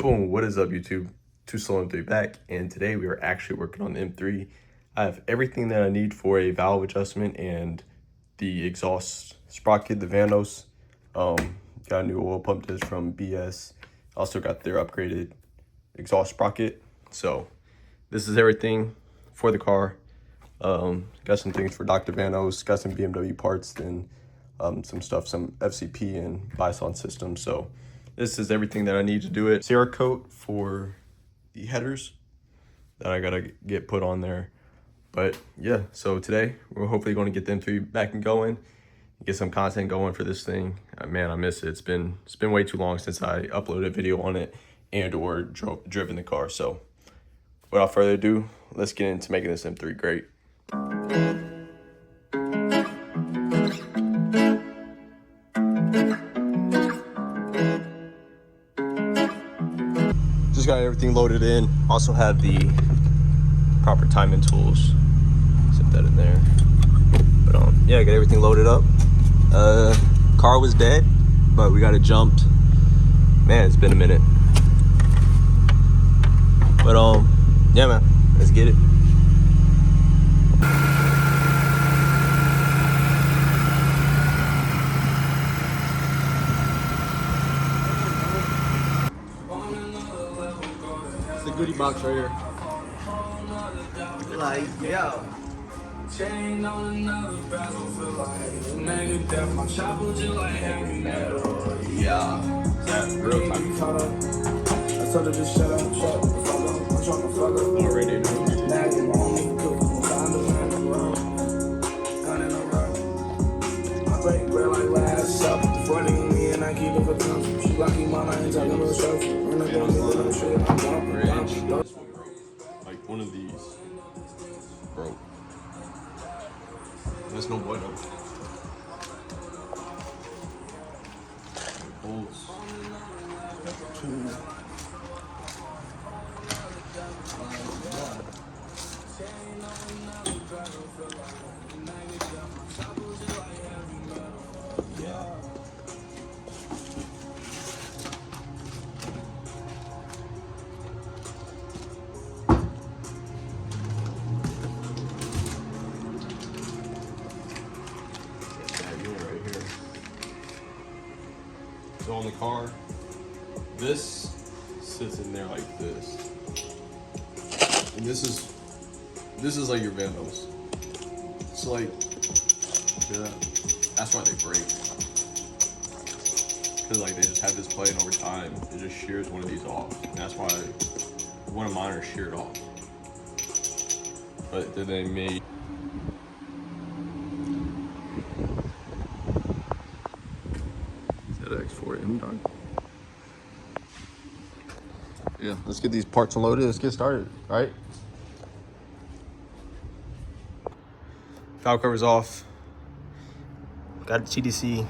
Boom, what is up YouTube? 2Slow M3 back, and today we are actually working on the M3. I have everything that I need for a valve adjustment and the exhaust sprocket, the Vanos. Got a new oil pump disc from BS. Also got their upgraded exhaust sprocket. So this is everything for the car. Got some things for Dr. Vanos, got some BMW parts, then some stuff, some FCP and Beisan systems. So this is everything that I need to do it. Cerakote for the headers that I gotta get put on there. But yeah, so today we're hopefully going to get them three back and going, get some content going for this thing. Man, I miss it. It's been way too long since I uploaded a video on it and or driven the car. So without further ado, let's get into making this M3 great. Just got everything loaded in. Also have the proper timing tools. Set that in there. But yeah, got everything loaded up. Car was dead, but we got it jumped. Man, it's been a minute. But yeah, man, let's get it. The goodie box right here. Like, yo. Chain on another battle, feel like negative death. My chopper just like heavy metal. Yeah. That real time. I told her just shut up, fuck up. I'm trying to fuck up. Already. Now you want me to cook. Find a man in the room. Gun in the room. I break bread like last supper. Before they me and I keep it for time. She lucky mama ain't talking about stuff. When I go to the shit, I'm dumping. Like one of these broke. There's no bueno. Bolts. Two. So on the car, this sits in there like this, and this is like your Vanos. It's like, yeah, that's why they break, because like they just have this playing over time. It just shears one of these off, and that's why one of mine are sheared off. But then they made X4M done. Yeah, let's get these parts unloaded. Let's get started, right? Valve cover's off. Got a TDC,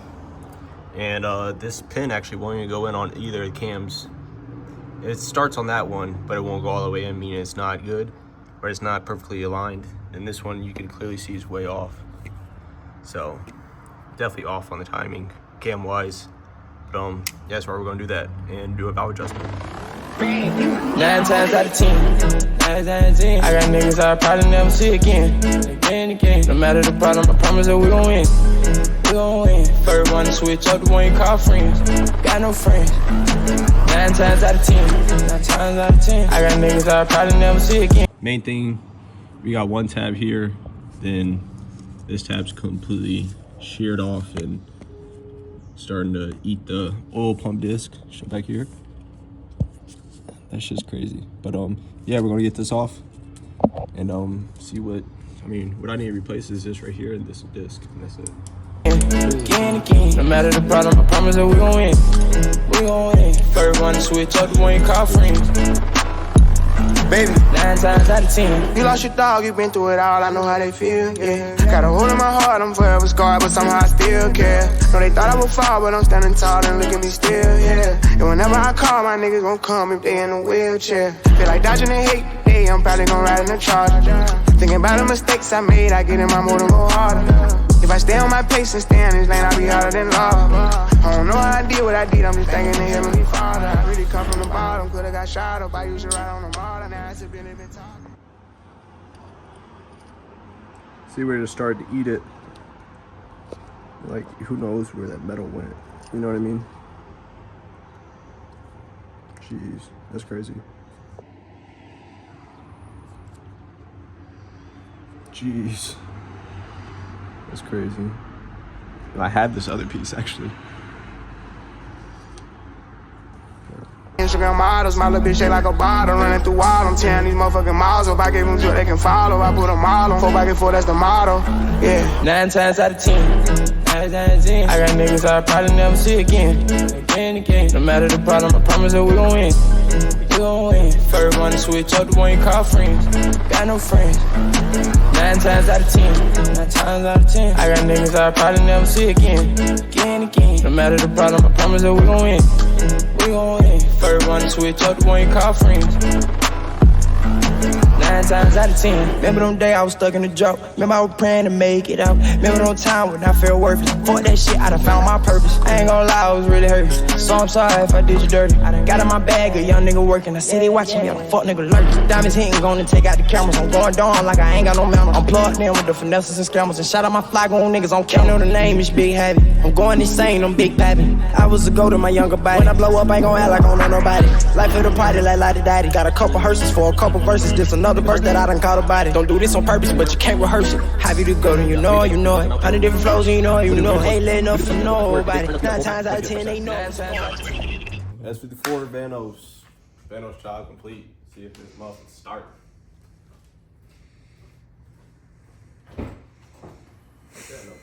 and this pin actually won't even go in on either of the cams. It starts on that one, but it won't go all the way in, meaning it's not good, or it's not perfectly aligned. And this one you can clearly see is way off. So definitely off on the timing, cam wise. Yeah, that's why we're gonna do that and do a valve adjustment. 9 times out of 10, I got niggas I'll probably never see again. No matter the problem, I promise that we gon' win. We gon' win. First one to switch up, the one you call friends. Got no friends. 9 times out of 10, 9 times out of 10, I got niggas I'll probably never see again. Main thing, we got one tab here, then this tab's completely sheared off and starting to eat the oil pump disc. Shut back here. That's just crazy. But yeah, we're gonna get this off and see what I need to replace is this right here and this disc, and that's it. No matter the problem, I promise that we gon' win. We gon' win. First one to switch up, the one you call friends. Baby, 9 times out of 10. You lost your dog, you been through it all, I know how they feel, yeah. Got a hole in my heart, I'm forever scarred, but somehow I still care. No, they thought I would fall, but I'm standing tall and look at me still, yeah. And whenever I call, my niggas gon' come if they in a wheelchair. Feel like dodging the hate today, I'm probably gon' ride in the charger. Thinking about the mistakes I made, I get in my motor go harder. If I stay on my pace and stay in this lane, I'll be harder than love. I don't know how I did what I did, I'm just thanking the Heavenly Father. I really come from the bottom, could've got shot up. I used to ride on the model, now I been even talking. See where it started to eat it. Like, who knows where that metal went? You know what I mean? Jeez, that's crazy. Jeez. That's crazy. I had this other piece actually. Instagram models, my little bitch shake like a bottle, running through wild. I'm tearing these motherfucking miles up. I gave them drill, they can follow. I put them all on 4x4, that's the motto. Yeah. 9 times out of 10. I got niggas I'll probably never see again. Again. No matter the problem, I promise that we gon' win. We gon' win. First one to switch up the one you call friends. Got no friends. 9 times out of 10. 9 times out of 10. I got niggas I'll probably never see again. Again. No matter the problem, I promise that we gon' win. We gon' win. First one to switch up the one you call friends. 9 times out of 10. Remember them days I was stuck in the drought. Remember I was praying to make it out. Remember them time when I felt worthless. Fuck that shit, I done found my purpose. I ain't gonna lie, I was really hurt. So I'm sorry if I did you dirty. I done got in my bag, a young nigga working. I see they watching me, I'm a fuck nigga lurking. Diamonds hitting, gonna take out the cameras. I'm going down like I ain't got no manners. I'm plugged in with the finesses and scammers. And shout out my fly gon' niggas on camera. Know the name is Big Habit. I'm going insane, I'm Big Pappy. I was a go to my younger body. When I blow up, I ain't gon' act like I don't know nobody. Life of the party like Daddy. Got a couple hearses for a couple verses. This another verse that I done caught about it. Don't do this on purpose, but you can't rehearse it. Happy to go, then you know it. 100 different flows, and you know it. Ain't letting up for nobody. 9 times out of 10, they know. S54 Vanos. Vanos job complete. See if this motherfucker start. Yeah, no